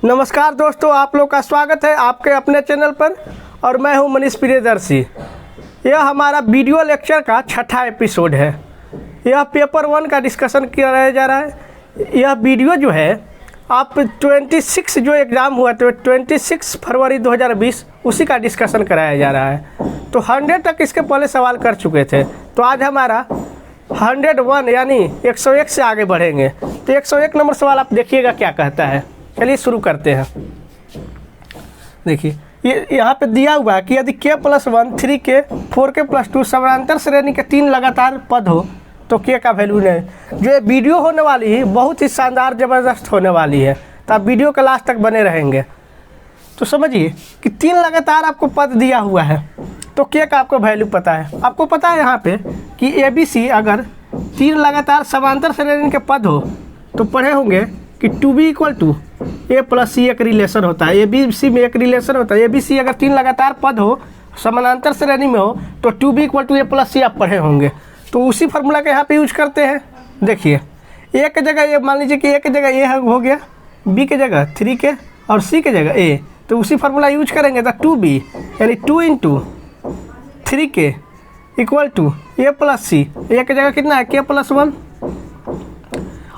नमस्कार दोस्तों, आप लोग का स्वागत है आपके अपने चैनल पर और मैं हूं मनीष प्रियदर्शी। यह हमारा वीडियो लेक्चर का छठा एपिसोड है। यह पेपर 1 का डिस्कशन किया जा रहा है। यह वीडियो जो है आप 26 जो एग्ज़ाम हुआ तो 26 फरवरी 2020 उसी का डिस्कशन कराया जा रहा है। तो 100 तक इसके पहले सवाल कर चुके थे, तो आज हमारा 101 यानी 101 से आगे बढ़ेंगे। तो 101 नंबर सवाल आप देखिएगा क्या कहता है। चलिए शुरू करते हैं। देखिए ये यहाँ पे दिया हुआ है कि यदि k+1 3k 4k + 2 समानांतर श्रेणी के 3 लगातार पद हो तो k का वैल्यू नहीं। जो ये वीडियो होने वाली है बहुत ही शानदार ज़बरदस्त होने वाली है, तो आप वीडियो के लास्ट तक बने रहेंगे। तो समझिए कि 3 लगातार आपको पद दिया हुआ है तो k का आपको वैल्यू पता है। आपको पता है यहाँ पे कि ABC अगर 3 लगातार समांतर श्रेणी के पद हो तो पढ़े होंगे कि 2b = a + c एक रिलेशन होता है। ABC में एक रिलेशन होता है। ABC अगर 3 लगातार पद हो समानांतर श्रेणी में हो तो 2b = a + c आप पढ़े होंगे। तो उसी फार्मूला का यहाँ पे यूज करते हैं। देखिए a की जगह ये मान लीजिए कि a की जगह a हो गया, b की जगह 3k और c की जगह a, तो उसी फार्मूला यूज करेंगे तो 2b यानी 2 × 3k = a + c। a की जगह कितना है k+1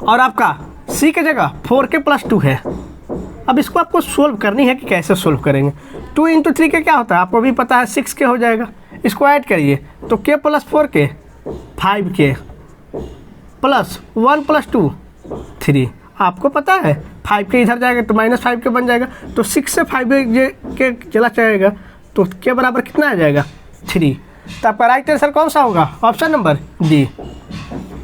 और आपका c की जगह 4k + 2 है। अब इसको आपको सोल्व करनी है कि कैसे सोल्व करेंगे। 2 × 3k क्या होता है आपको भी पता है, 6k हो जाएगा। इसको ऐड करिए तो k + 4k 5k + 1 + 2 3। आपको पता है 5k इधर जाएगा तो -5k बन जाएगा, तो 6 से 5k चला जाएगा तो k बराबर कितना आ जाएगा 3। तो आपका राइट आंसर कौन सा होगा? Option number D.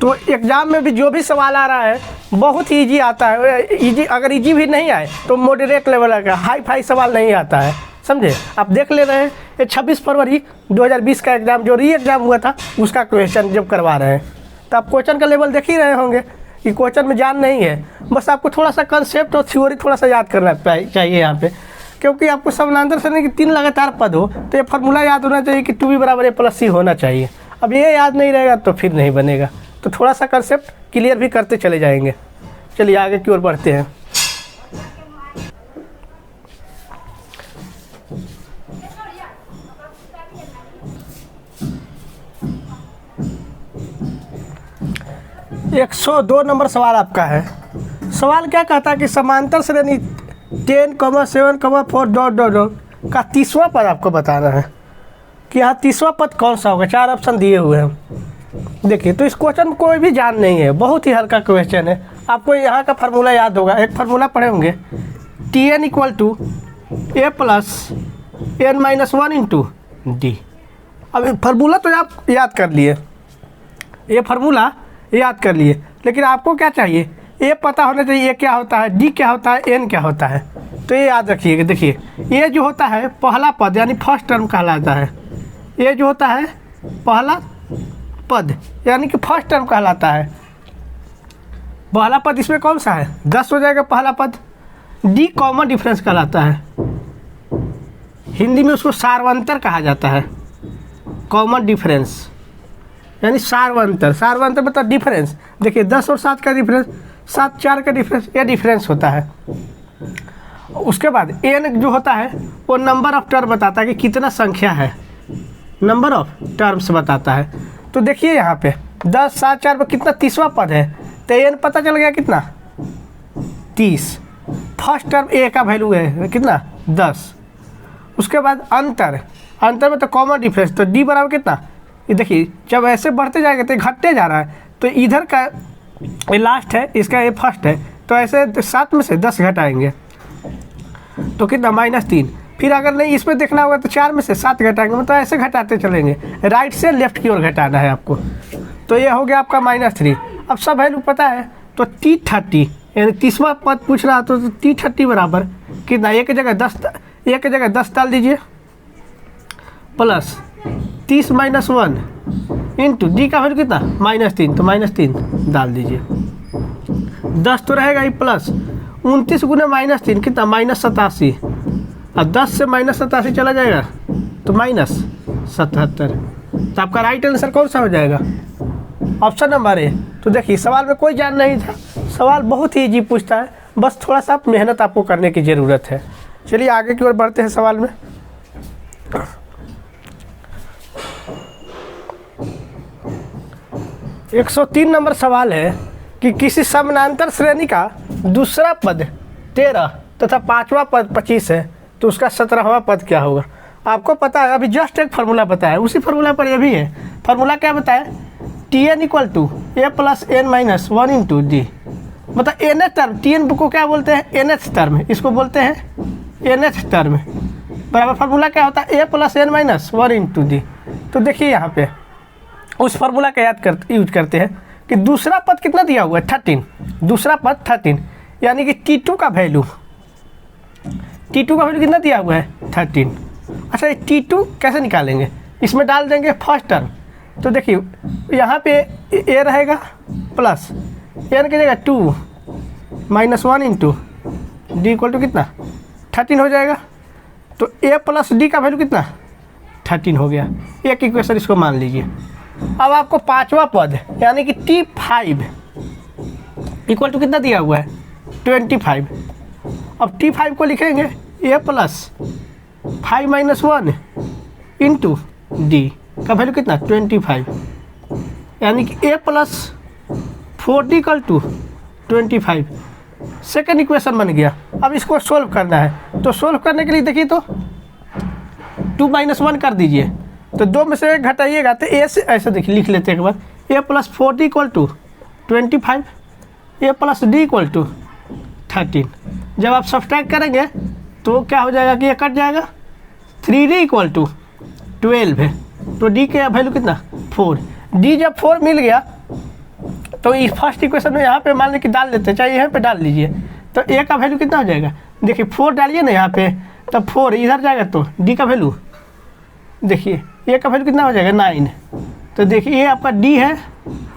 तो एग्ज़ाम में भी जो भी सवाल आ रहा है बहुत ही ईजी आता है। ईजी अगर ईजी भी नहीं आए तो मॉडरेट लेवल का हाई फाई सवाल नहीं आता है, समझे। आप देख ले रहे हैं ये 26 फरवरी 2020 का एग्ज़ाम जो री एग्ज़ाम हुआ था उसका क्वेश्चन जब करवा रहे हैं, तो आप क्वेश्चन का लेवल देख ही रहे होंगे कि क्वेश्चन में जान नहीं है। बस आपको थोड़ा सा कंसेप्ट और थ्योरी थोड़ा सा याद करना चाहिए यहाँ पे, क्योंकि आपको समानांतर श्रेणी की 3 लगातार पद हो तो ये फार्मूला याद होना चाहिए कि 2b = a + c होना चाहिए। अब ये याद नहीं रहेगा तो फिर नहीं बनेगा, तो थोड़ा सा कंसेप्ट क्लियर भी करते चले जाएंगे। चलिए आगे की ओर बढ़ते हैं। एक 102 नंबर सवाल आपका है। सवाल क्या कहता है कि समांतर श्रेणी 10, 7, 4 ... का 30वां पद आपको बताना है कि यहाँ 30वां पद कौन सा होगा। 4 ऑप्शन दिए हुए हैं। देखिए तो इस क्वेश्चन में कोई भी जान नहीं है, बहुत ही हल्का क्वेश्चन है। आपको यहाँ का फार्मूला याद होगा, एक फार्मूला पढ़े होंगे Tn = a + n - 1 × d। अब फार्मूला तो आप याद कर लिए, ये फार्मूला याद कर लिए, लेकिन आपको क्या चाहिए, ए पता होना चाहिए, ए क्या होता है, डी क्या होता है, एन क्या होता है। तो ये याद रखिएगा। देखिए ये जो होता है पहला पद यानी फर्स्ट टर्म कहलाता है। ये जो होता है पहला पद यानी कि फर्स्ट टर्म कहलाता है। पहला पद इसमें कौन सा है 10 हो जाएगा पहला पद। डी कॉमन डिफरेंस कहलाता है, हिंदी में उसको सार्वंतर कहा जाता है। कॉमन डिफरेंस यानी सार्वंतर, सार्वंतर मतलब डिफरेंस। देखिए 10 और 7 का डिफरेंस, 7 4 का डिफरेंस, ये डिफरेंस होता है। उसके बाद एन जो होता है वो नंबर ऑफ टर्म बताता है कि कितना संख्या है, नंबर ऑफ टर्म्स बताता है। तो देखिए यहाँ पे 10 7 4 पर कितना 30वां पद है, तो एन पता चल गया कितना 30। फर्स्ट टर्म ए का वैल्यू है कितना 10। उसके बाद अंतर, अंतर में तो कॉमन डिफरेंस, तो डी बराबर कितना, ये देखिए जब ऐसे बढ़ते जाएगा तो घटते जा रहा है, तो इधर का ये लास्ट है, इसका ये फर्स्ट है, तो ऐसे 7 में से 10 घटाएंगे तो कितना -3। फिर अगर नहीं इसमें देखना होगा तो 4 में से 7 घटाएंगे, मतलब ऐसे घटाते चलेंगे, राइट से लेफ्ट की ओर घटाना है आपको। तो ये हो गया आपका -3। अब सब वैल्यू पता है तो T30 यानी 30वां पद पूछ रहा तो T30 बराबर कितना, एक की जगह 10 डाल दीजिए प्लस 30 - 1 इंटू डी का वैल्यू कितना -3, तो -3 डाल दीजिए। 10 तो रहेगा ही प्लस 29 × -3 कितना -87, अब 10 से -87 चला जाएगा तो -77। तो आपका राइट आंसर कौन सा हो जाएगा? Option number A. तो देखिए सवाल में कोई जान नहीं था, सवाल बहुत ही इजी पूछता है। बस थोड़ा सा मेहनत आपको करने की ज़रूरत है। चलिए आगे की ओर बढ़ते हैं सवाल में। एक 103 नंबर सवाल है कि किसी समानांतर श्रेणी का दूसरा पद 13 तथा पांचवा पद 25 है तो उसका 17वां पद क्या होगा। आपको पता है, अभी जस्ट एक फार्मूला बताया, उसी फार्मूला पर ये भी है। फार्मूला क्या बताया, Tn equal to a plus N minus 1 into d. मतलब एन एच टर्म, Tn को क्या बोलते हैं, एन एच टर्म, इसको बोलते हैं एन एच टर्म। बराबर फार्मूला क्या होता है, A plus N minus 1 into D. तो देखिए यहाँ पे उस फार्मूला का यूज करते हैं कि दूसरा पद कितना दिया हुआ है 13, दूसरा पद 13, यानी कि T2 का वैल्यू कितना दिया हुआ है 13। अच्छा ये T2 कैसे निकालेंगे, इसमें डाल देंगे फर्स्ट टर्म। तो देखिए यहाँ पे ए रहेगा प्लस एन की जगह 2 minus 1 into d equal to कितना 13 हो जाएगा। तो ए प्लस डी का वैल्यू कितना 13 हो गया। एक इक्वेशन इसको मान लीजिए। अब आपको पांचवा पद यानी कि T5 इक्वल टू कितना दिया हुआ है 25। अब T5 को लिखेंगे A plus 5 minus 1 into D का वैल्यू कितना 25, यानी कि A plus 40 equal to 25। Second equation बन गया। अब इसको सोल्व करना है, तो सोल्व करने के लिए देखिए तो 2 माइनस 1 कर दीजिए, तो 2 में से 1 घटाइएगा तो ए से ऐसे देखिए लिख लेते हैं एक बार, A plus 40 equal to 25, A plus D equal to 13। जब आप सब्सट्रैक्ट करेंगे तो क्या हो जाएगा कि ये कट जाएगा, 3d इक्वल टू 12 है, तो डी के वैल्यू कितना 4। डी जब 4 मिल गया तो इस फर्स्ट इक्वेशन में यहाँ पे मान लीजिए कि डाल देते हैं, चाहे यहाँ पे डाल लीजिए, तो ए का वैल्यू कितना हो जाएगा, देखिए 4 डालिए ना यहाँ पे, तब 4 इधर जाएगा तो डी का वैल्यू देखिए ए का वैल्यू कितना हो जाएगा 9। तो देखिए ये आपका डी है,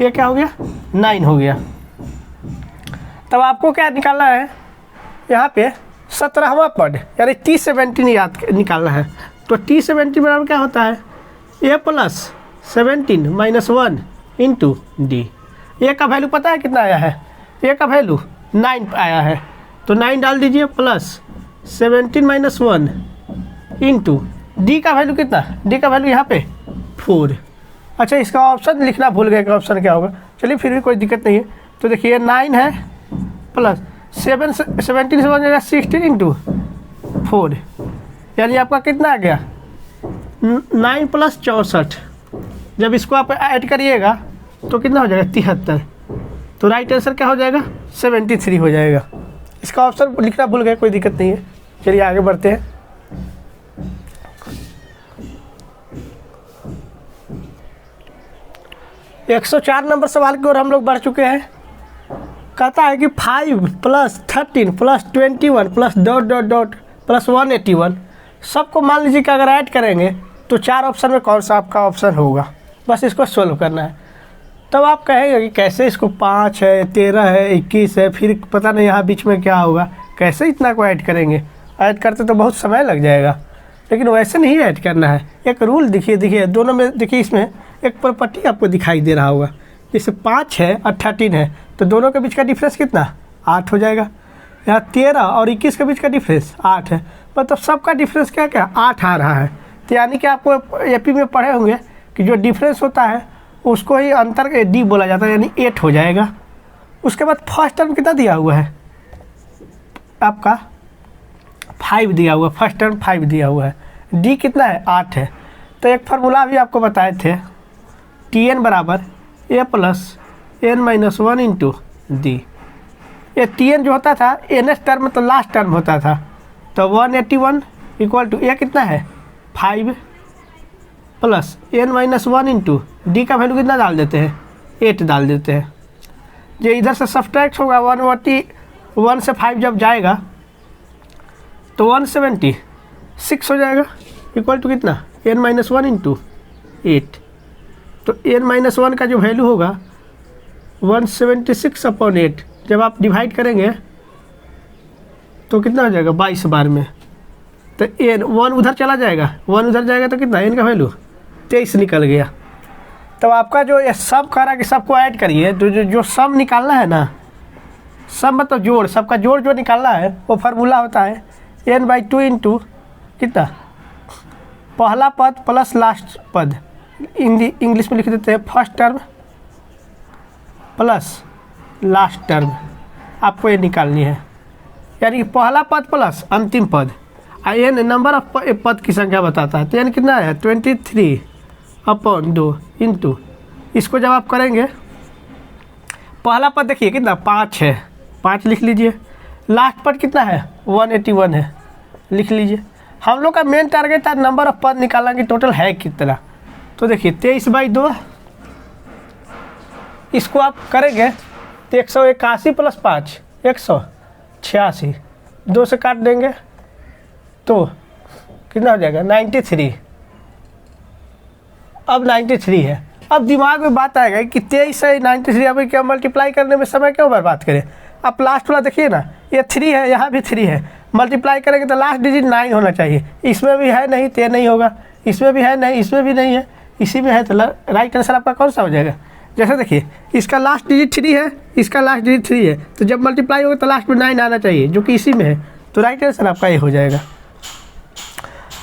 ये क्या हो गया 9 हो गया। तब आपको क्या निकालना है यहाँ पे 17वां पद यानी T17 याद निकालना है। तो T17 बराबर क्या होता है, A plus 17 minus 1 into D. ए का वैल्यू पता है कितना आया है, ए का वैल्यू 9 आया है, तो 9 डाल दीजिए प्लस 17 माइनस 1 इंटू डी का वैल्यू कितना, डी का वैल्यू यहाँ पे 4। अच्छा इसका ऑप्शन लिखना भूल गए कि ऑप्शन क्या होगा, चलिए फिर भी कोई दिक्कत नहीं है। तो देखिए 9 है प्लस 17 से बन जाएगा 16 इंटू 4, यानी आपका कितना आ गया 9 प्लस 64। जब इसको आप ऐड करिएगा तो कितना हो जाएगा 73। तो राइट आंसर क्या हो जाएगा 73 हो जाएगा। इसका ऑप्शन लिखना भूल गए, कोई दिक्कत नहीं है। चलिए आगे बढ़ते हैं। एक 104 नंबर सवाल की ओर हम लोग बढ़ चुके हैं। कहता है कि 5 plus 13 plus 21 plus dot dot dot plus 181 सबको मान लीजिए कि अगर ऐड करेंगे तो 4 ऑप्शन में कौन सा आपका ऑप्शन होगा, बस इसको सोल्व करना है। तब आप कहेंगे कि कैसे, इसको 5 है 13 है 21 है, फिर पता नहीं यहाँ बीच में क्या होगा, कैसे इतना को ऐड करेंगे। ऐड करते तो बहुत समय लग जाएगा, लेकिन वैसे नहीं ऐड करना है। एक रूल देखिए दोनों में, देखिए इसमें एक प्रॉपर्टी आपको दिखाई दे रहा होगा, जैसे 5 है और 13 है तो दोनों के बीच का डिफरेंस कितना 8 हो जाएगा। यहाँ 13 और 21 के बीच का डिफरेंस 8 है, मतलब सबका डिफरेंस क्या 8 आ रहा है। तो यानी कि आपको एपी में पढ़े होंगे कि जो डिफरेंस होता है उसको ही अंतर डी बोला जाता है, यानी 8 हो जाएगा। उसके बाद फर्स्ट टर्म कितना दिया हुआ है आपका 5 दिया हुआ है, फर्स्ट टर्म 5 दिया हुआ है, डी कितना है 8 है। तो एक फार्मूला भी आपको बताए थे, Tn बराबर A plus N minus 1 into D. ये Tn जो होता था एन एस टर्म तो लास्ट टर्म होता था, तो 181 इक्वल टू ए कितना है 5 plus N minus 1 into D का वैल्यू कितना डाल देते हैं 8 डाल देते हैं। जो इधर से सब्सट्रैक्ट होगा 181 से 5 जब जाएगा तो 176 हो जाएगा, इक्वल टू कितना एन माइनस 1 इंटू 8। तो एन माइनस 1 का जो वैल्यू होगा 176 अपॉन 8, जब आप डिवाइड करेंगे तो कितना हो जाएगा 22 बार में। तो एन 1 उधर चला जाएगा, 1 उधर जाएगा तो कितना एन का वैल्यू 23 निकल गया। तब आपका जो ये सब कह रहा है कि सबको ऐड करिए, जो सब निकालना है ना सब मतलब जोड़, सबका जोड़ जो निकालना है वो फार्मूला होता है n/2 इंटू कितना, पहला पद प्लस लास्ट पद, इंग्लिश में लिख देते हैं first term plus last term, आपको ये निकालनी है। यानी कि पहला पद प्लस अंतिम पद, n नंबर ऑफ पद की संख्या बताता है। तो n कितना है 23/2 इंटू, इसको जब आप करेंगे पहला पद देखिए कितना 5 है, 5 लिख लीजिए। लास्ट पद कितना है 181 है, लिख लीजिए। हम लोग का मेन टारगेट था नंबर ऑफ पद निकालना कि टोटल है कितना। तो देखिए 23/2, इसको आप करेंगे तो 181 प्लस 5 186, 2 से काट देंगे तो कितना हो जाएगा 93। अब 93 है। अब दिमाग में बात आएगा कि 23 से 93 अभी क्या मल्टीप्लाई करने में समय क्यों बर्बाद करें। अब लास्ट वाला देखिए ना, ये 3 है, यहाँ भी 3 है, मल्टीप्लाई करेंगे तो लास्ट डिजिट 9 होना चाहिए। इसमें भी है नहीं तो ये नहीं होगा, इसमें भी है नहीं, इसमें भी नहीं है, इसी में है, तो राइट आंसर आपका कौन सा हो जाएगा। जैसे देखिए इसका लास्ट डिजिट 3 है, इसका लास्ट डिजिट 3 है, तो जब मल्टीप्लाई होगा तो लास्ट में 9 आना चाहिए जो कि इसी में है, तो राइट आंसर आपका ये हो जाएगा।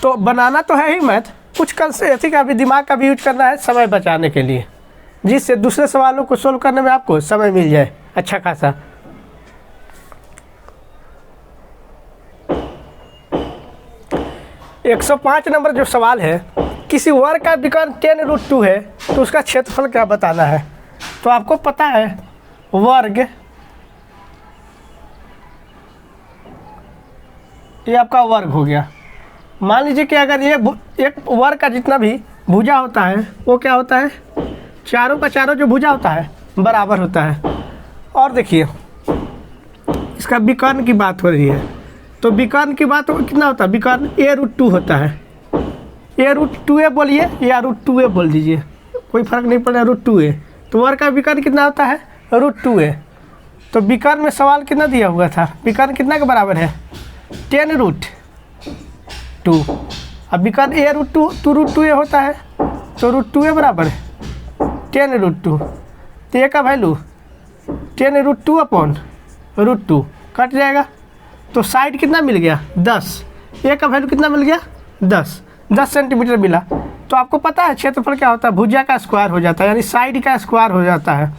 तो बनाना तो है ही मैथ, कुछ ऐसी का भी दिमाग का भी यूज करना है समय बचाने के लिए, जिससे दूसरे सवालों को सोल्व करने में आपको समय मिल जाए अच्छा खासा। एक 105 नंबर जो सवाल है, किसी वर्ग का विकर्ण 10√2 है तो उसका क्षेत्रफल क्या बताना है। तो आपको पता है वर्ग, ये आपका वर्ग हो गया। मान लीजिए कि अगर ये एक वर्ग का जितना भी भुजा होता है वो क्या होता है, चारों का चारों जो भुजा होता है बराबर होता है। और देखिए इसका विकर्ण की बात हो रही है, तो विकर्ण की बात कितना होता है, विकर्ण a√2 होता है। a√2a बोलिए या √2a बोल दीजिए, कोई फर्क नहीं पड़ेगा, √2a। तो वर्ग का विकर्ण कितना होता है √2a। तो विकर्ण में सवाल कितना दिया हुआ था, विकर्ण कितना के बराबर है 10√2। अब विकर्ण a√2 2√2a होता है, तो √2a बराबर है 10√2। तो a का वैल्यू 10√2/√2 कट जाएगा, तो साइड कितना मिल गया 10, a का वैल्यू कितना मिल गया 10 सेंटीमीटर मिला। तो आपको पता है क्षेत्रफल क्या होता है, भुजा का स्क्वायर हो जाता है, यानी साइड का स्क्वायर हो जाता है।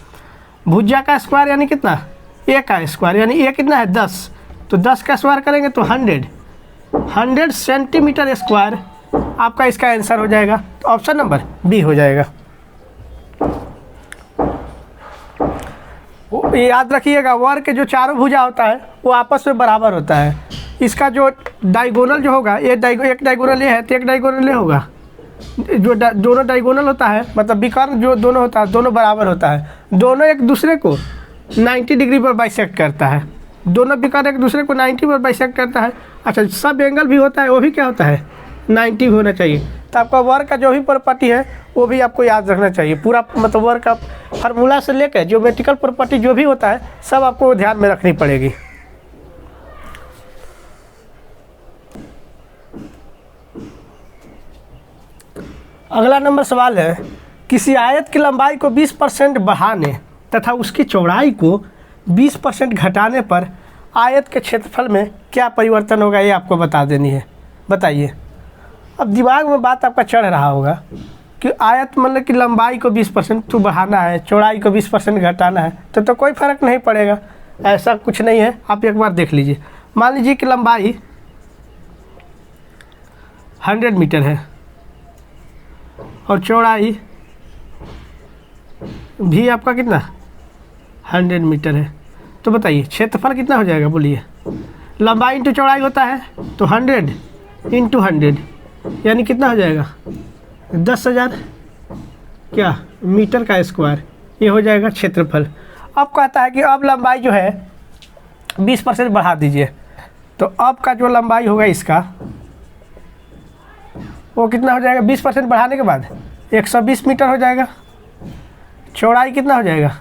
भुजा का स्क्वायर यानी कितना, a का स्क्वायर, यानी a कितना है 10, तो 10 का स्क्वायर करेंगे तो 100 सेंटीमीटर स्क्वायर आपका इसका आंसर हो जाएगा। तो ऑप्शन नंबर बी हो जाएगा। ये याद रखिएगा, वर्ग के जो चारों भुजा होता है वो आपस में बराबर होता है। इसका जो डायगोनल जो होगा, एक डायगोनल ये है तो एक डायगोनल ये होगा, जो दोनों डायगोनल होता है मतलब विकर्ण जो दोनों होता है दोनों बराबर होता है, दोनों एक दूसरे को 90 डिग्री पर बाइसेक्ट करता है, दोनों विकर्ण एक दूसरे को 90 पर बाइसेक्ट करता है। अच्छा, सब एंगल भी होता है, वो भी क्या होता है 90 होना चाहिए। तो आपका वर्ग का जो भी प्रॉपर्टी है वो भी आपको याद रखना चाहिए, पूरा मतलब वर्ग का फार्मूला से लेकर ज्योमेट्रिकल प्रॉपर्टी जो भी होता है सब आपको ध्यान में रखनी पड़ेगी। अगला नंबर सवाल है, किसी आयत की लंबाई को 20% बढ़ाने तथा उसकी चौड़ाई को 20% घटाने पर आयत के क्षेत्रफल में क्या परिवर्तन होगा, ये आपको बता देनी है। बताइए। अब दिमाग में बात आपका चढ़ रहा होगा कि आयत मतलब कि लंबाई को 20% तो बढ़ाना है, चौड़ाई को 20% घटाना है, तो कोई फ़र्क नहीं पड़ेगा। ऐसा कुछ नहीं है, आप एक बार देख लीजिए। मान लीजिए कि लंबाई 100 मीटर है और चौड़ाई भी आपका कितना 100 मीटर है, तो बताइए क्षेत्रफल कितना हो जाएगा, बोलिए। लंबाई इंटू चौड़ाई होता है तो 100 इंटू 100 यानी कितना हो जाएगा 10,000 क्या मीटर का स्क्वायर, ये हो जाएगा क्षेत्रफल। अब कहता है कि अब लंबाई जो है 20% बढ़ा दीजिए, तो अब का जो लंबाई होगा इसका वो कितना हो जाएगा 20% बढ़ाने के बाद 120 मीटर हो जाएगा। चौड़ाई कितना हो जाएगा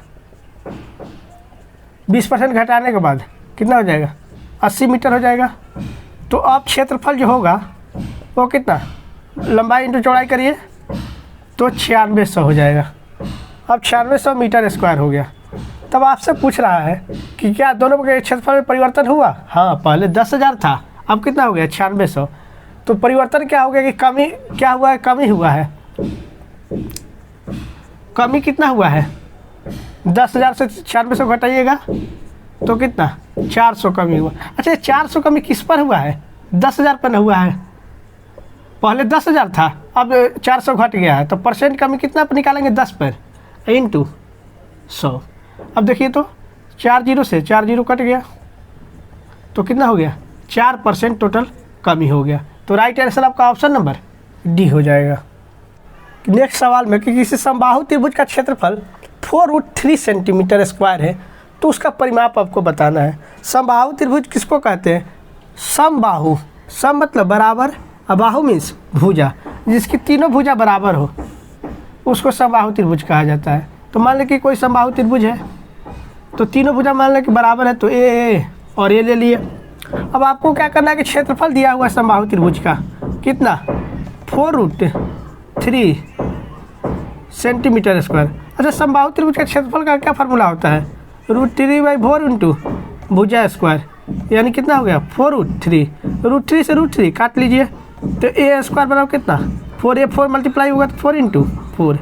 20% घटाने के बाद कितना हो जाएगा 80 मीटर हो जाएगा। तो अब क्षेत्रफल जो होगा वो कितना, लंबाई इंटू चौड़ाई करिए तो 9600 हो जाएगा। अब 9600 मीटर स्क्वायर हो गया। तब आपसे पूछ रहा है कि क्या दोनों के क्षेत्रफल में परिवर्तन हुआ। हाँ, पहले 10,000 था, अब कितना हो गया 9600। तो परिवर्तन क्या हो गया कि कमी क्या हुआ है, कमी हुआ है। कमी कितना हुआ है, 10,000 से 9600 घटाइएगा तो कितना 400 कमी हुआ। अच्छा, 400 कमी किस पर हुआ है, 10,000 पर हुआ है। पहले 10,000 था, अब 400 घट गया है, तो परसेंट कमी कितना पर निकालेंगे, 10 पर इंटू 100। अब देखिए तो 4 जीरो से 4 जीरो कट गया तो कितना हो गया 4% टोटल कमी हो गया। तो राइट आंसर आपका ऑप्शन नंबर डी हो जाएगा। नेक्स्ट सवाल में कि किसी समबाहु त्रिभुज का क्षेत्रफल 4√3 सेंटीमीटर स्क्वायर है तो उसका परिमाप आपको बताना है। समबाहु त्रिभुज किसको कहते हैं, समबाहु, सम मतलब बराबर, अबाहु मीन्स भुजा, जिसकी तीनों भुजा बराबर हो उसको समबाहु त्रिभुज कहा जाता है। तो मान लें कि कोई समबाहु त्रिभुज है तो तीनों भुजा मान लें कि बराबर है, तो ए और ए ले लिए। अब आपको क्या करना है कि क्षेत्रफल दिया हुआ है समबाहु त्रिभुज का कितना 4√3 सेंटीमीटर स्क्वायर। अच्छा, समबाहु त्रिभुज का क्षेत्रफल का क्या फार्मूला होता है, √3/4 इंटू भुजा स्क्वायर, यानी कितना हो गया 4√3। √3 से √3 काट लीजिए तो ए स्क्वायर बराबर कितना 4, 4 मल्टीप्लाई होगा तो 4 इंटू 4।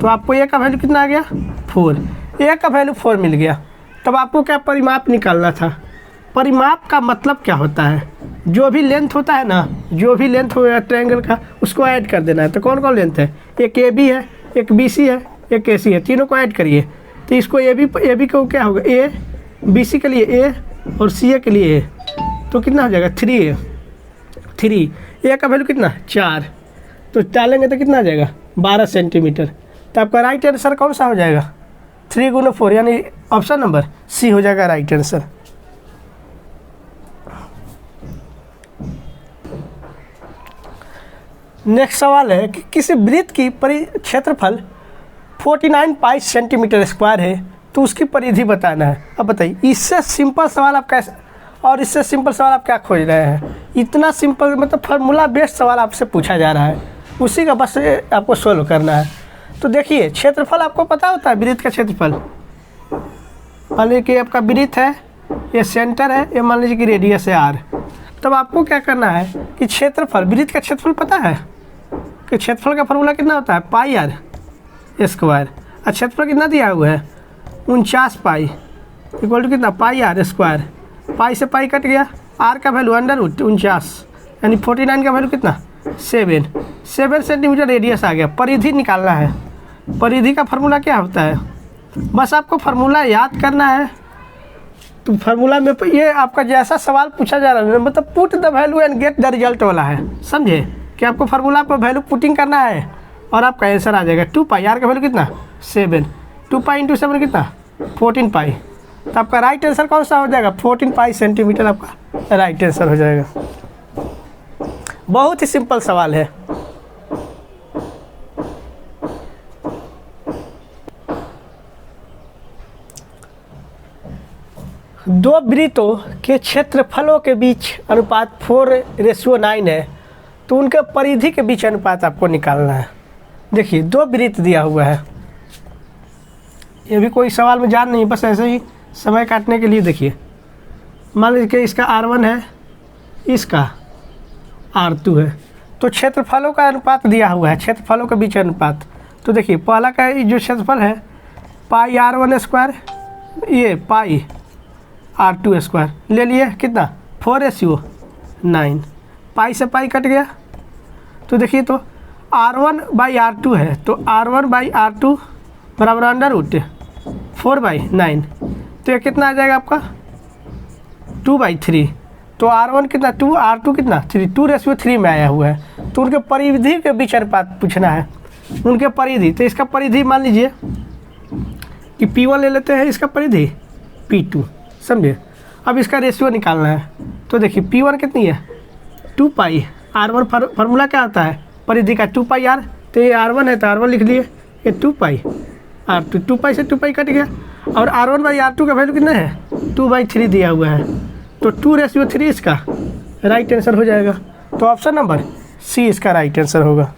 तो आपको ए का वैल्यू कितना आ गया 4, ए का वैल्यू 4 मिल गया। तब आपको क्या परिमाप निकालना था। परिमाप का मतलब क्या होता है, जो भी लेंथ होता है ना, जो भी लेंथ हो ट्रायंगल का उसको ऐड कर देना है। तो कौन कौन लेंथ है, एक ए बी है, एक बी सी है, एक ए सी है, तीनों को ऐड करिए तो इसको ए बी को क्या होगा ए, बी सी के लिए ए और सी ए के लिए ए, तो कितना हो जाएगा 3 ए का वैल्यू कितना 4, तो डालेंगे तो कितना आ जाएगा 12 सेंटीमीटर। तो आपका राइट आंसर कौन सा हो जाएगा 3 × 4, यानी ऑप्शन नंबर सी हो जाएगा राइट आंसर। नेक्स्ट सवाल है कि किसी वृत्त की क्षेत्रफल 49 पाई सेंटीमीटर स्क्वायर है तो उसकी परिधि बताना है। अब बताइए, इससे सिंपल सवाल आप कैसे, और इससे सिंपल सवाल आप क्या खोज रहे हैं। इतना सिंपल मतलब फार्मूला बेस्ड सवाल आपसे पूछा जा रहा है, उसी का बस आपको सोल्व करना है। तो देखिए, क्षेत्रफल आपको पता होता है, वृत्त का क्षेत्रफल मान लीजिए कि आपका वृत्त है, ये सेंटर है, ये मान लीजिए कि रेडियस है r। तब आपको क्या करना है कि क्षेत्रफल, वृत्त का क्षेत्रफल पता है कि क्षेत्रफल का फार्मूला कितना होता है πr²। और क्षेत्रफल कितना दिया हुआ है 49 पाई इक्वल टू कितना πr²। पाई से पाई कट गया, r का वैल्यू √49, यानी 49 का वैल्यू कितना 7 सेंटीमीटर रेडियस आ गया। परिधि निकालना है, परिधि का फार्मूला क्या होता है, बस आपको फार्मूला याद करना है। तो फार्मूला में ये आपका जैसा सवाल पूछा जा रहा है मतलब put the value and get the result वाला है, समझे कि आपको फार्मूला पर वैल्यू पुटिंग करना है और आपका आंसर आ जाएगा 2 पाई। आर का वैल्यू कितना 7, 2 पाई इंटू 7 कितना 14 पाई। तो आपका राइट आंसर कौन सा हो जाएगा 14 पाई सेंटीमीटर आपका राइट आंसर हो जाएगा। बहुत ही सिंपल सवाल है। दो वृत्तों के क्षेत्रफलों के बीच अनुपात 4:9 है तो उनके परिधि के बीच अनुपात आपको निकालना है। देखिए, दो वृत्त दिया हुआ है, ये भी कोई सवाल में जान नहीं, बस ऐसे ही समय काटने के लिए। देखिए, मान लीजिए कि इसका r1 है, इसका r2 है, तो क्षेत्रफलों का अनुपात दिया हुआ है, क्षेत्रफलों के बीच अनुपात। तो देखिए, पहला का जो क्षेत्रफल है πr1², ये πr2² ले लिए, कितना 4:9, पाई से पाई कट गया। तो देखिए, तो r1/r2 है, तो r1/r2 बराबर √4/9, तो ये कितना आ जाएगा आपका 2/3। तो r1 कितना 2, r2 कितना 3, 2:3 में आया हुआ है। तो उनके परिधि के बीच अनुपात पूछना है, उनके परिधि। तो इसका परिधि मान लीजिए कि P1 ले लेते हैं, इसका परिधि P2, समझे। अब इसका रेशियो निकालना है। तो देखिए, P1 कितनी है 2 पाई, r1 फार्मूला क्या होता है परिधि का 2 पाई r, तो ये r1 है तो r1 लिख लिए, ये 2 पाई r2, 2 पाई से 2 पाई कट गया। और r1/r2 का वैल्यू कितना है 2/3 दिया हुआ है, तो 2:3 इसका राइट आंसर हो जाएगा। तो ऑप्शन नंबर सी इसका राइट आंसर होगा।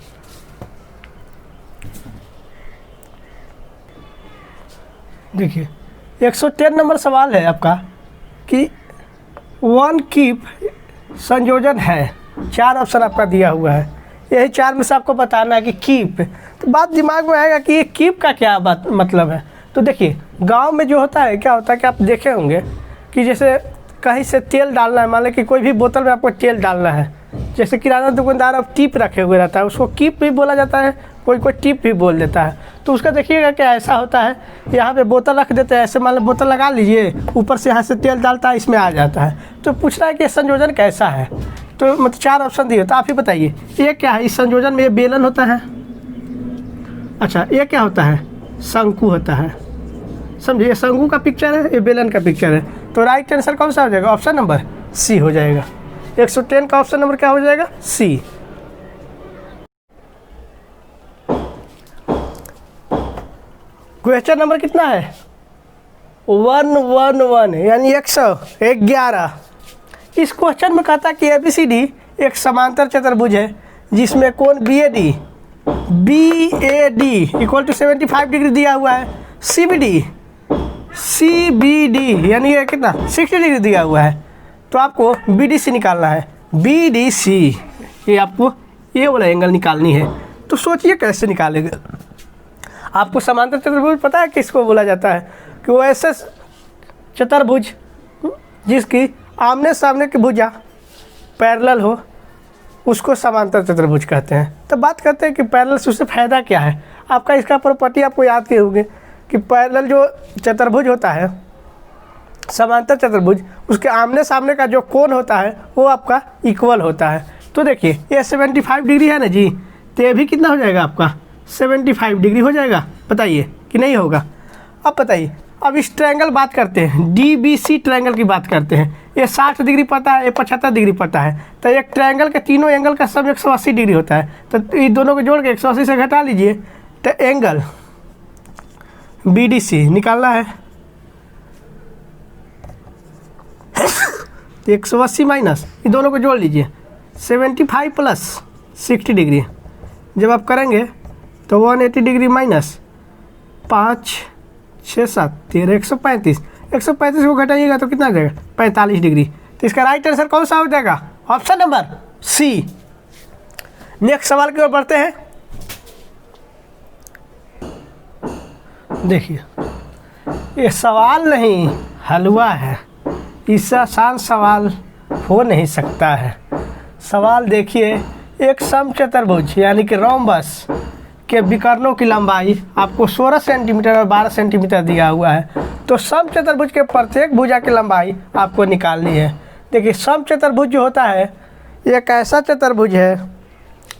देखिए 110 नंबर सवाल है आपका कि वन कीप संयोजन है, 4 ऑप्शन आपका दिया हुआ है, यही 4 में से आपको बताना है कि कीप। तो बात दिमाग में आएगा कि ये कीप का क्या बात मतलब है। तो देखिए गांव में जो होता है क्या होता है कि आप देखे होंगे कि जैसे कहीं से तेल डालना है, मान लें कि कोई भी बोतल में आपको तेल डालना है, जैसे किराना दुकानदार अब टीप रखे हुए रहता है, उसको कीप भी बोला जाता है, कोई कोई टिप भी बोल देता है। तो उसका देखिएगा क्या ऐसा होता है, यहाँ पे बोतल रख देते हैं, ऐसे मान लो बोतल लगा लीजिए, ऊपर से यहाँ से तेल डालता है, इसमें आ जाता है। तो पूछ रहा है कि संयोजन कैसा है, तो मतलब 4 ऑप्शन दिए, तो आप ही बताइए ये क्या है। इस संयोजन में ये बेलन होता है, अच्छा ये क्या होता है, शंकु होता है, समझिए। शंकु का पिक्चर है, ये बेलन का पिक्चर है। तो राइट आंसर कौन सा हो जाएगा, ऑप्शन नंबर सी हो जाएगा। 110 का ऑप्शन नंबर क्या हो जाएगा, सी। क्वेश्चन नंबर कितना है, 111 यानी 111। इस क्वेश्चन में कहता है कि ABCD एक समांतर चतुर्भुज है जिसमें कोण BAD इक्वल टू 75 डिग्री दिया हुआ है, CBD यानी ये कितना 60 डिग्री दिया हुआ है। तो आपको BDC निकालना है, BDC, ये आपको ये वाला एंगल निकालनी है। तो सोचिए कैसे निकालेंगे। आपको समांतर चतुर्भुज पता है किसको बोला जाता है, कि वो ऐसे चतुर्भुज जिसकी आमने सामने की भुजा पैरेलल हो, उसको समांतर चतुर्भुज कहते हैं। तो बात करते हैं कि पैरेलल से उससे फ़ायदा क्या है। आपका इसका प्रॉपर्टी आपको याद किए होंगे कि पैरेलल जो चतुर्भुज होता है, समांतर चतुर्भुज, उसके आमने सामने का जो कोण होता है वो आपका इक्वल होता है। तो देखिए ये 75 डिग्री है ना जी, तो ये भी कितना हो जाएगा आपका 75 डिग्री हो जाएगा, बताइए कि नहीं होगा। अब बताइए, अब इस ट्रायंगल बात करते हैं, DBC ट्रायंगल की बात करते हैं। ये 60 डिग्री पता है, ये 75 डिग्री पता है। तो एक ट्रायंगल के तीनों एंगल का सब 180 डिग्री होता है। तो ये दोनों को जोड़ के 180 से घटा लीजिए, तो एंगल BDC निकालना है। 180 माइनस ये दोनों को जोड़ लीजिए, 75 प्लस 60 डिग्री। जब आप करेंगे तो 180 डिग्री माइनस 5 6 7 13 135 को घटाइएगा तो कितना आ जाएगा 45 डिग्री। तो इसका राइट आंसर कौन सा हो जाएगा, ऑप्शन नंबर सी। नेक्स्ट सवाल की ओर बढ़ते हैं। देखिए ये सवाल नहीं हलवा है, इससे आसान सवाल हो नहीं सकता है। सवाल देखिए, एक समचतुर्भुज यानी कि रोम्बस के विकर्णों की लंबाई आपको 16 सेंटीमीटर और 12 सेंटीमीटर दिया हुआ है। तो समचतुर्भुज के प्रत्येक भुजा की लंबाई आपको निकालनी है। देखिए समचतुर्भुज जो होता है एक ऐसा चतुर्भुज है,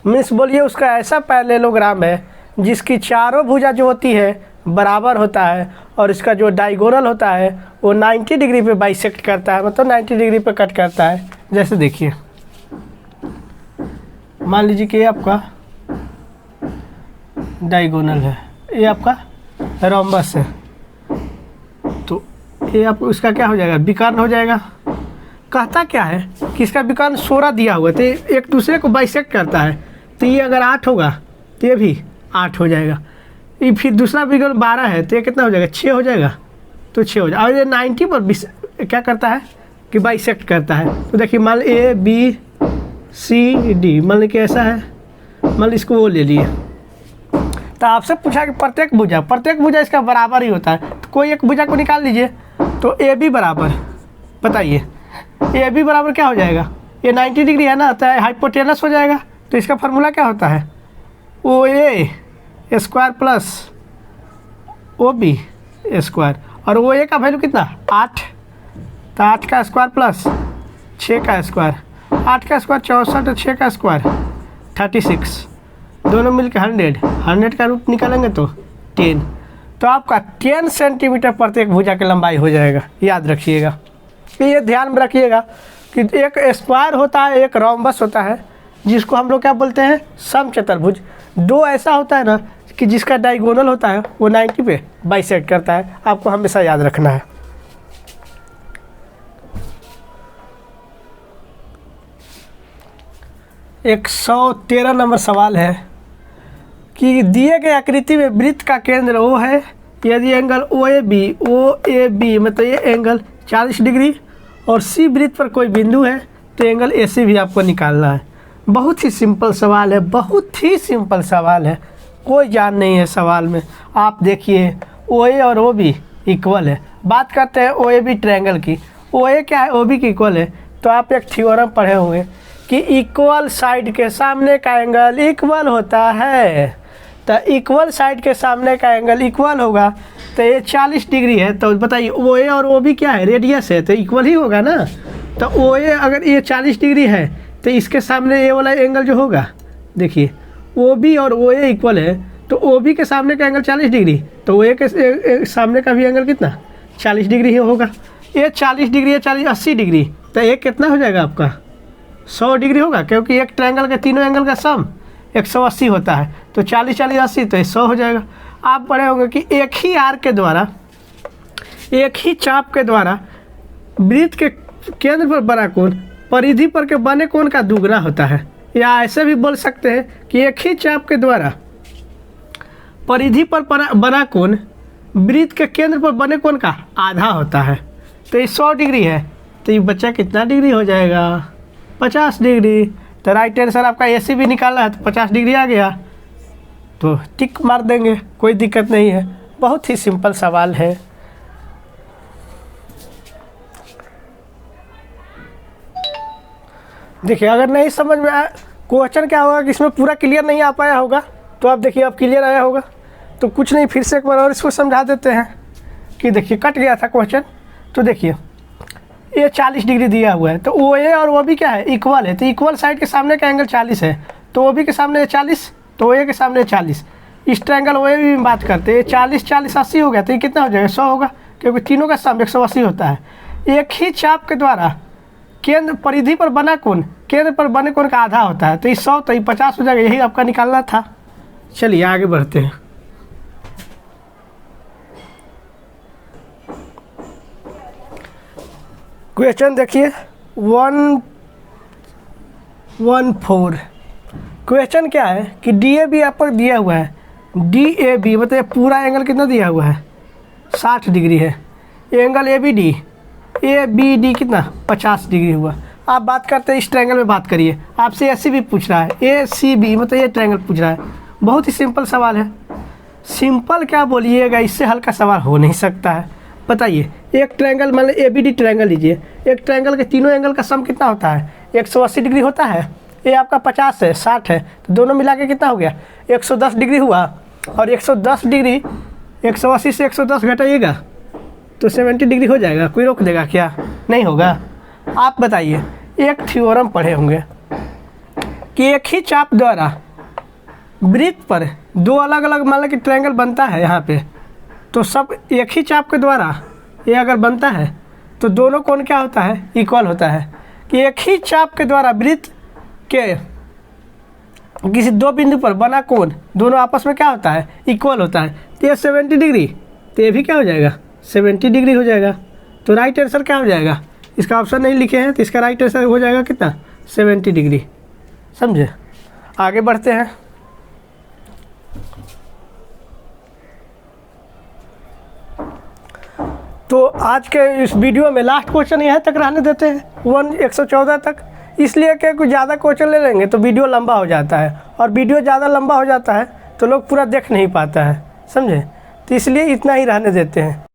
मीन्स बोलिए उसका ऐसा पैरेललोग्राम है जिसकी चारों भुजा जो होती है बराबर होता है, और इसका जो डायगोनल होता है वो 90 डिग्री पे बाइसेक्ट करता है, मतलब 90 डिग्री पे कट करता है। जैसे देखिए मान लीजिए कि ये आपका डायगोनल है, ये आपका रोम्बस है, तो ये आपको इसका क्या हो जाएगा, विकर्ण हो जाएगा। कहता क्या है कि इसका विकर्ण 16 दिया हुआ है, तो एक दूसरे को बाइसेक्ट करता है। तो ये अगर 8 होगा तो ये भी 8 हो जाएगा। ये फिर दूसरा विकर्ण 12 है, तो ये कितना हो जाएगा 6 हो जाएगा, तो 6 हो जाएगा। और ये 90 पर क्या करता है कि बाइसेक्ट करता है। तो देखिए मान A B C D, मान लीजिए ऐसा है, मान लीजिए इसको वो ले लिए। तो आपसे पूछा कि प्रत्येक भुजा इसका बराबर ही होता है, तो कोई एक भुजा को निकाल लीजिए। तो AB बराबर, बताइए AB बराबर क्या हो जाएगा, ये 90 डिग्री है ना, तो हाइपोटेनस हो जाएगा। तो इसका फार्मूला क्या होता है, OA square plus OB square, और OA का वैल्यू कितना 8, तो 8 का स्क्वायर प्लस 6 का स्क्वायर, 8 का स्क्वायर 64 और 6 का स्क्वायर 36, दोनों मिलकर 100 का रूट निकालेंगे तो 10। तो आपका 10 सेंटीमीटर प्रत्येक भुजा की लंबाई हो जाएगा। याद रखिएगा, ये ध्यान में रखिएगा कि एक स्क्वायर होता है, एक रोम्बस होता है, जिसको हम लोग क्या बोलते हैं समचतुर्भुज। दो ऐसा होता है ना कि जिसका डायगोनल होता है वो 90 पे बाइसेक्ट करता है, आपको हमेशा याद रखना है। एक 113 नंबर सवाल है कि दिए गए आकृति में वृत्त का केंद्र O है, यदि एंगल ओ ए बी मतलब ये एंगल 40 डिग्री और सी वृत्त पर कोई बिंदु है तो एंगल ए सी भी आपको निकालना है। बहुत ही सिंपल सवाल है, बहुत ही सिंपल सवाल है, कोई जान नहीं है सवाल में। आप देखिए ओ ए और ओ बी इक्वल है। बात करते हैं ओ ए बी ट्रायंगल की। ओ ए क्या है, ओ बी की इक्वल है। तो आप एक थ्योरम पढ़े होंगे कि इक्वल साइड के सामने का एंगल इक्वल होता है। तो इक्वल साइड के सामने का एंगल इक्वल होगा। तो ये 40 डिग्री है, तो बताइए ओ ए और ओ बी क्या है, रेडियस है, तो इक्वल ही होगा ना। तो ओ ए अगर ये 40 डिग्री है तो इसके सामने ये वाला एंगल जो होगा, देखिए ओ बी और ओ ए इक्वल है, तो ओ बी के सामने का एंगल 40 डिग्री, तो ओ ए के सामने का भी एंगल कितना 40 डिग्री ही होगा। ये 40 डिग्री है, 80 डिग्री, तो एक कितना हो जाएगा आपका 100 डिग्री होगा, क्योंकि एक ट्रायंगल के तीनों एंगल का सम 180 होता है। तो 40 40 80 तो 100 हो जाएगा। आप पढ़े होंगे कि एक ही आर्क के द्वारा, एक ही चाप के द्वारा वृत्त के केंद्र पर बना कोण परिधि पर के बने कोण का दुगना होता है। या ऐसे भी बोल सकते हैं कि एक ही चाप के द्वारा परिधि पर बना कोण वृत्त के केंद्र पर बने कोण का आधा होता है। तो ये 100 डिग्री है, तो ये बच्चा कितना डिग्री हो जाएगा 50 डिग्री। तो राइट आंसर आपका ए सी भी निकालना है, तो 50 डिग्री आ गया, तो टिक मार देंगे, कोई दिक्कत नहीं है। बहुत ही सिंपल सवाल है। देखिए अगर नहीं समझ में आया, क्वेश्चन क्या होगा कि इसमें पूरा क्लियर नहीं आ पाया होगा, तो आप देखिए अब क्लियर आया होगा। तो कुछ नहीं, फिर से एक बार और इसको समझा देते हैं कि देखिए कट गया था क्वेश्चन। तो देखिए ये 40 डिग्री दिया हुआ है, तो ओ ए और ओ बी क्या है इक्वल है। तो इक्वल साइड के सामने का एंगल 40 है, तो ओ बी के सामने 40, तो ओ ए के सामने 40। इस ट्रायंगल ओ ए बी में बात करते हैं, 40 40 80 हो गया, तो ये कितना हो जाएगा 100 होगा, क्योंकि तीनों का सम 180 होता है। एक ही चाप के द्वारा केंद्र परिधि पर बना कोण केंद्र पर बने कोण का आधा होता है। तो ये 100 तो ये 50 हो जाएगा, यही आपका निकालना था। चलिए आगे बढ़ते हैं। क्वेश्चन देखिए 114। क्वेश्चन क्या है कि डी ए बी आपको दिया हुआ है। डी ए बी मतलब पूरा एंगल कितना दिया हुआ है 60 डिग्री है। एंगल ए बी डी कितना 50 डिग्री हुआ। आप बात करते हैं इस ट्रायंगल में बात करिए। आपसे ए सी बी पूछ रहा है, ए सी बी मतलब ये ट्रायंगल पूछ रहा है। बहुत ही सिंपल सवाल है। सिंपल क्या बोलिएगा, इससे हल्का सवाल हो नहीं सकता है। बताइए एक ट्रायंगल मान लीजिए ए बी डी ट्रायंगल लीजिए, एक ट्रायंगल के तीनों एंगल का सम कितना होता है 180 डिग्री होता है। ये आपका 50 है 60 है, तो दोनों मिला के कितना हो गया 110 डिग्री हुआ। और 110 डिग्री 180 से 110 घटाइएगा तो 70 डिग्री हो जाएगा। कोई रोक देगा क्या, नहीं होगा। आप बताइए एक थ्योरम पढ़े होंगे कि एक ही चाप द्वारा वृत्त पर दो अलग अलग मान लो कि ट्रायंगल बनता है यहाँ पे, तो सब एक ही चाप के द्वारा ये अगर बनता है तो दोनों कोण क्या होता है इक्वल होता है। कि एक ही चाप के द्वारा वृत्त के किसी दो बिंदु पर बना कोण दोनों आपस में क्या होता है इक्वल होता है। तो ये 70 डिग्री, तो ये भी क्या हो जाएगा 70 डिग्री हो जाएगा। तो राइट आंसर क्या हो जाएगा, इसका ऑप्शन नहीं लिखे हैं तो इसका राइट आंसर हो जाएगा कितना 70 डिग्री। समझे, आगे बढ़ते हैं। तो आज के इस वीडियो में लास्ट क्वेश्चन यहाँ तक रहने देते हैं 114 तक, इसलिए कि कुछ ज़्यादा क्वेश्चन ले लेंगे तो वीडियो लंबा हो जाता है, और वीडियो ज़्यादा लंबा हो जाता है तो लोग पूरा देख नहीं पाता है। समझे, तो इसलिए इतना ही रहने देते हैं।